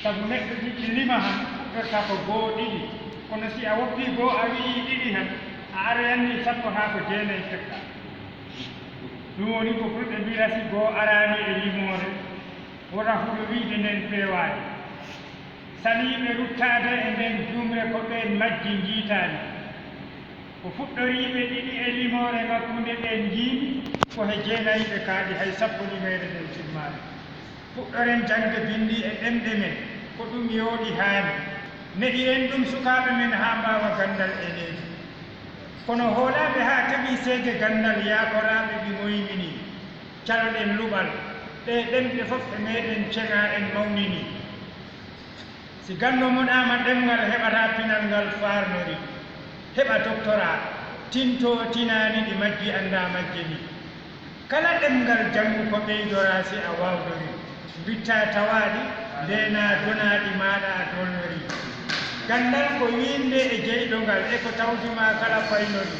sabu neɗɗo ɗiɗi lima han fuɗɗorta ko goo ɗiɗi kono si a woppi goo a wii ɗiɗi han a arayanni sappo haa ko jeenayi tekka ɗum woni ko fulɓe mbira si goo araani e limoore wota huɗo wiide nden feewaani saliiɓe ruttaade e nden jumre ko ɓen majji njiitaani ko fuɗɗoriiɓe ɗiɗi e limoore makkunde ɓen njiimi ko he jeenayiɓe kaaɗi hay sappo limeere nden timmaani fuɗɗoren jangde bindi e ɗemɗe men ko ɗum yooɗi haani neɗiren ɗum sukaaɓe men haa mbaawa ganndal e leydi kono hoolaaɓe haa keɓii seede ganndal yaakoraaɓe ɗi moymini caloɗen luɓal ɗe ɗemɗe fof e meeɗen ceŋaa en mawnini si ganndo moɗaama ɗemngal heɓataa pinal ngal faarnori heɓa doctorat tinto tinaani ɗi majji anndaa majje ni kala ɗemngal janngu ko ɓeydoraa si a waawdori bittaa tawaaɗi ndeena donaaɗi maaɗa a dolnori ganndal ko wiinde e jeyɗongal e ko tawdima kala faynori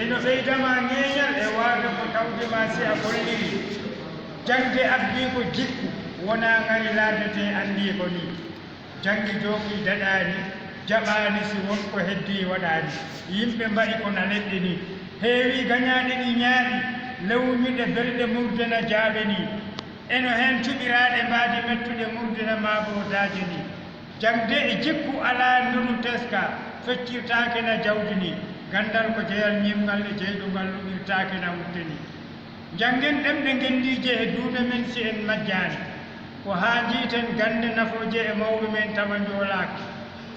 eno ɓeydama ŋeeñal e waawde ko tawdima si a golliri jangde abbii ko jikku wonaa ngari laardete anndii ko ni janngi jooɓi daɗaani jaɓaani si wonko heddii waɗaani yimɓe mbaɗi ko naneɗɗe ni heewi gañaaɗe ɗi ñaaɗi lewñuɗe belɗe murdena jaaɓe ni eno heen cuɓiraaɗe mbaadi mettuɗe murdena maabodaaje ni jangde e jikku alaa ndunu teska feccirtaake na jawdi ni ganndal ko jeyal ñimngal e jeyɗungal luɓirtaake na wutte ni janngen ɗemɗe ngendiije e duuɗe men si en majjaani ko haa njiiten gannde nafooje e mawɓe men tawa njoolaaka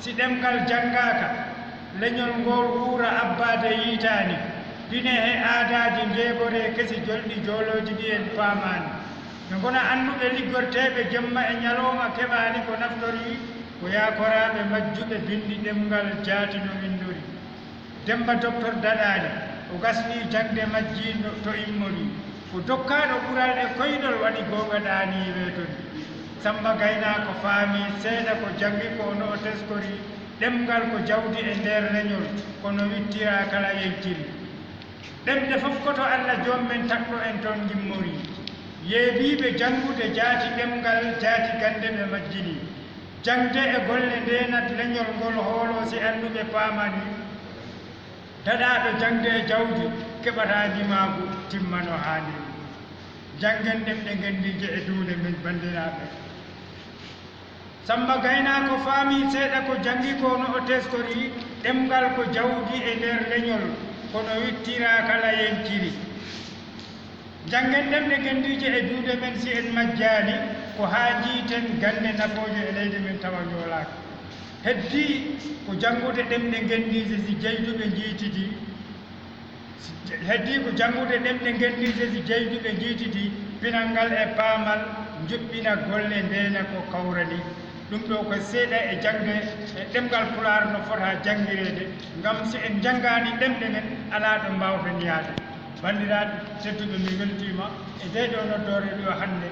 si ɗemngal janngaaka leñol ngol wuura abbaade yiitaani dine he aadaaji njeeɓore kesi jolɗi joolooji ɗi en paamaani no ngona annduɓe liggorteeɓe jemma e ñalooma keɓaani ko naftorii ko yaakoraaɓe majjuɓe bindi ɗemngal jaati no windori demba docteur daɗaani o gasnii jangde majjii to immori ko dokkaaɗo ɓural e koyɗol waɗi googaɗaanii weetori samba gaynaako faami seeɗa ko jangi ko no o teskori ɗemngal ko jawdi e ndeer leñol kono wittiraa kala yejjiri ɗemɗe fof koto allah joom men takɗo en toon gimmori yeebiiɓe janngude jaati ɗemngal jaati gannde ɓe majjini jangde e golle ndeenat leñol ngol hooloo si annduɓe paamani daɗaaɓe jangde e jawdi keɓataa jimaagu timmano haaniri janngen ɗemɗe ngendiije e duuɗe men banndiraaɓe samba gaynaako faami seeɗa ko jangi ko no o teskori ɗemngal ko jawdi e ndeer leñol kono wittiraa kala yenciri janngen ɗemɗe ngendiije e duuɗe men si en majjaani ko haa jiiten gannde nafooje e leydi men tawa njoolaaka heddii ko janngude ɗemɗe ngendiije si jeyduɓe njiitidi heddii ko janngude ɗemɗe ngendiije si jeyduɓe njiitidi pinal ngal e paamal njuɓɓina golle ndeena ko kawrani ɗum ɗo ko seeɗa e jangde e ɗemngal pulaar no fotaa janngireede ngam si en janngaani ɗemɗe men alaa ɗo mbaawten yahde banndiraaɓe tedduɓe mi weltiima e nde ɗo noddoore ɗo hannde